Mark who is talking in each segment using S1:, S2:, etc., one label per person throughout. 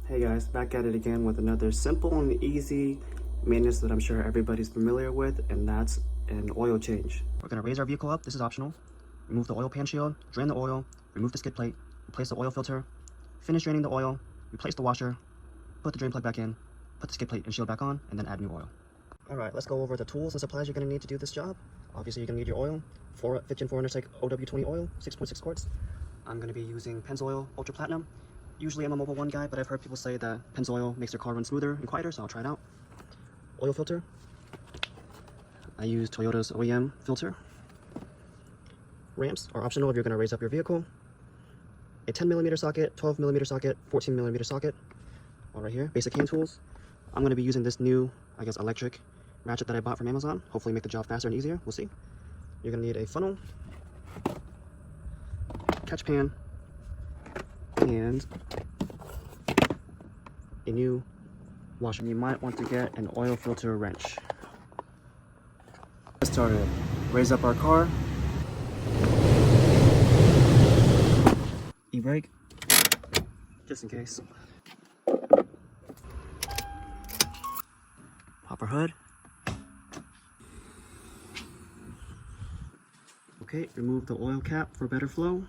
S1: Hey guys, back at it again with another simple and easy maintenance that I'm sure everybody's familiar with, and that's an oil change. We're going to raise our vehicle up. This is optional. Remove the oil pan shield, drain the oil, remove the skid plate, replace the oil filter, finish draining the oil, replace the washer, put the drain plug back in, put the skid plate and shield back on, and then add new oil. Alright, let's go over the tools and supplies you're going to need to do this job. Obviously, you're going to need your oil, 4Runner Tech OW20 oil, 6.6 quarts. I'm going to be using Pennzoil Ultra Platinum. Usually I'm a Mobile 1 guy, but I've heard people say that Pennzoil makes their car run smoother and quieter, so I'll try it out. Oil filter. I use Toyota's OEM filter. Ramps are optional if you're going to raise up your vehicle. A 10mm socket, 12mm socket, 14mm socket. All right here, basic hand tools. I'm going to be using this new, electric ratchet that I bought from Amazon. Hopefully make the job faster and easier. We'll see. You're going to need a funnel, catch pan, and a new washer. You might want to get an oil filter wrench. Let's start it. Raise up our car. E-brake, just in case. Pop our hood. Okay, remove the oil cap for better flow.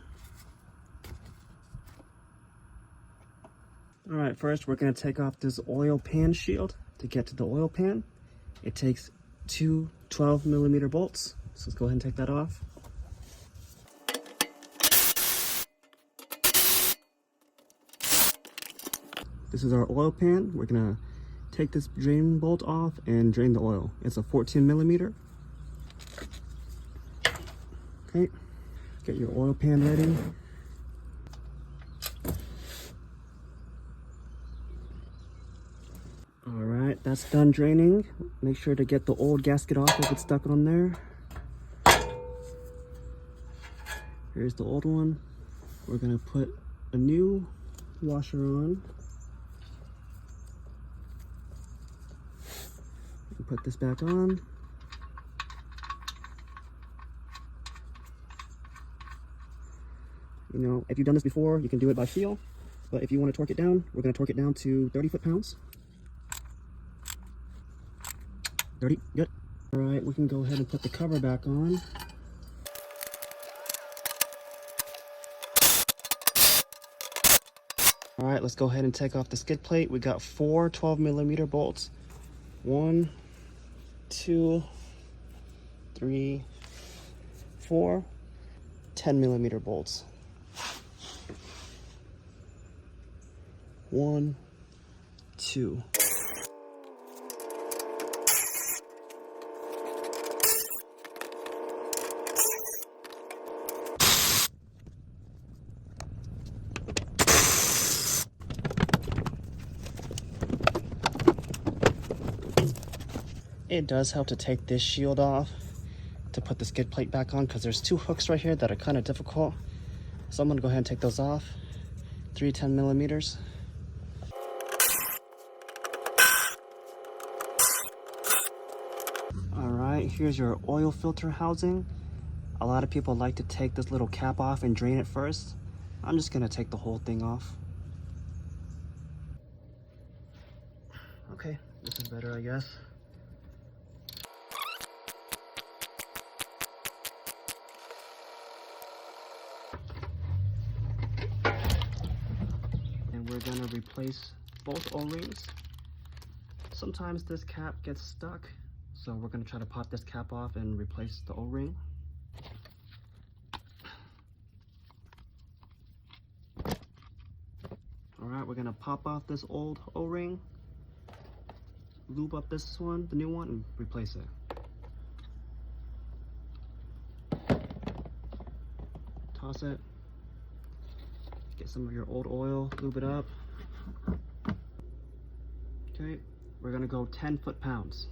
S1: Alright, first we're going to take off this oil pan shield to get to the oil pan. It takes two 12mm bolts, so let's go ahead and take that off. This is our oil pan. We're going to take this drain bolt off and drain the oil. It's a 14mm. Okay, get your oil pan ready. Alright, that's done draining. Make sure to get the old gasket off if it's stuck on there. Here's the old one. We're going to put a new washer on. Put this back on. You know, if you've done this before, you can do it by feel. But if you want to torque it down, we're going to torque it down to 30 foot-pounds. 30, good. All right, we can go ahead and put the cover back on. All right, let's go ahead and take off the skid plate. We got four 12mm bolts. 1, 2, 3, 4, 10mm bolts. 1, 2. It does help to take this shield off to put the skid plate back on because there's two hooks right here that are kind of difficult. So I'm going to go ahead and take those off. 3 10mm. Alright, here's your oil filter housing. A lot of people like to take this little cap off and drain it first. I'm just going to take the whole thing off. Okay, this is better, I guess. We're going to replace both O-rings. Sometimes this cap gets stuck, so we're going to try to pop this cap off and replace the O-ring. Alright, we're going to pop off this old O-ring, lube up this one, the new one, and replace it. Toss it. Get some of your old oil, lube it up. Okay, we're gonna go 10 foot-pounds.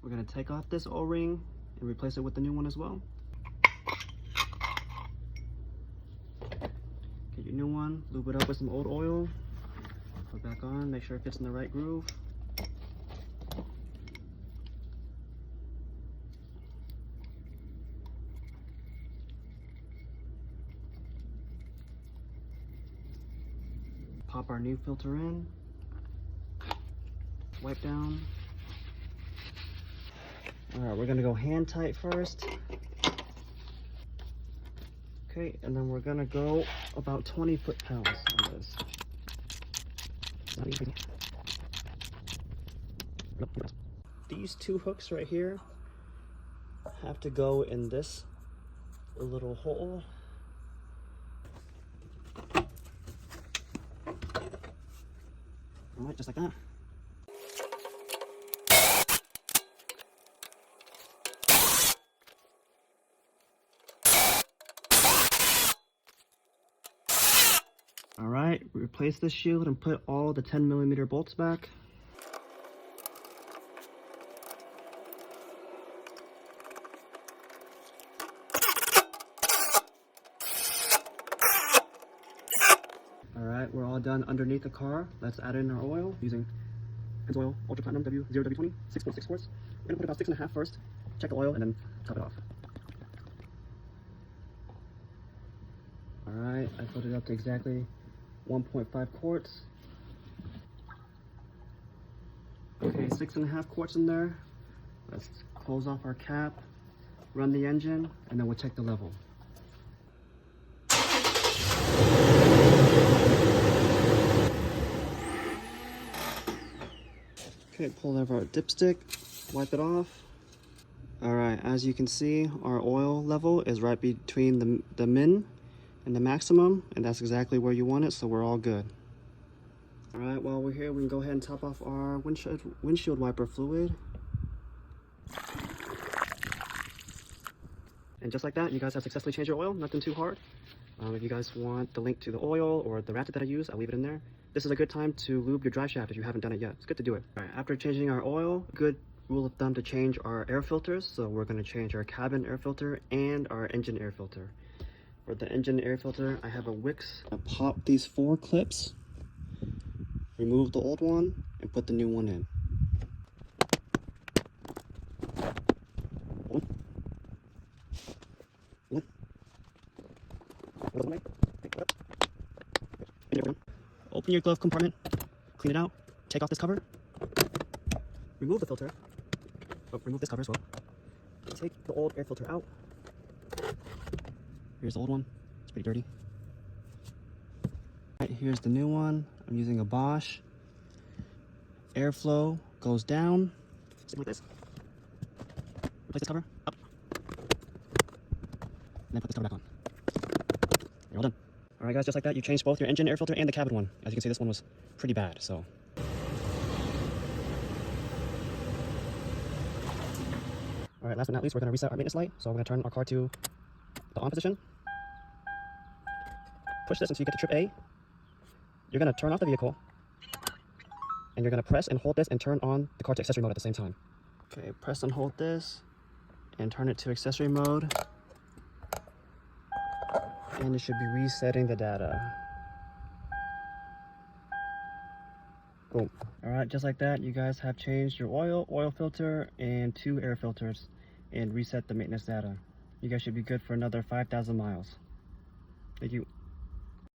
S1: We're gonna take off this O-ring and replace it with the new one as well. Get your new one, lube it up with some old oil. Put it back on, make sure it fits in the right groove. pop our new filter in, wipe down. All right, we're gonna go hand tight first. Okay, and then we're gonna go about 20 foot-pounds on this. Not even crazy. These two hooks right here have to go in this little hole. All right, just like that. All right, replace the shield and put all the 10mm bolts back. All right, we're all done underneath the car. Let's add in our oil using Oil Ultra Platinum W0W20, 6.6 quarts. We're gonna put about 6.5 first, check the oil, and then top it off. All right, I put it up to exactly 1.5 quarts. Okay, 6.5 quarts in there. Let's close off our cap, run the engine, and then we'll check the level. Okay, pull out our dipstick, wipe it off. All right, as you can see, our oil level is right between the min and the maximum, and that's exactly where you want it, so we're all good. All right, while we're here, we can go ahead and top off our windshield wiper fluid. And just like that, you guys have successfully changed your oil, nothing too hard. If you guys want the link to the oil or the ratchet that I use, I'll leave it in there. This is a good time to lube your drive shaft if you haven't done it yet. It's good to do it. All right, after changing our oil, good rule of thumb to change our air filters. So we're gonna change our cabin air filter and our engine air filter. For the engine air filter, I have a Wix. I pop these 4 clips, remove the old one, and put the new one in. Open your glove compartment, clean it out, take off this cover, remove the filter, remove this cover as well. Take the old air filter out. Here's the old one, it's pretty dirty. Right, here's the new one. I'm using a Bosch. Airflow goes down, something like this. Place this cover up, and then put this cover back on. You're all done. All right, guys, just like that, you changed both your engine air filter and the cabin one. As you can see, this one was pretty bad, so. All right, last but not least, we're gonna reset our maintenance light. So we're gonna turn our car to the on position. Push this until you get to trip A. You're gonna turn off the vehicle. And you're gonna press and hold this and turn on the car to accessory mode at the same time. Okay, press and hold this and turn it to accessory mode. And it should be resetting the data. Boom. All right, just like that, you guys have changed your oil filter, and 2 air filters, and reset the maintenance data. You guys should be good for another 5,000 miles. Thank you.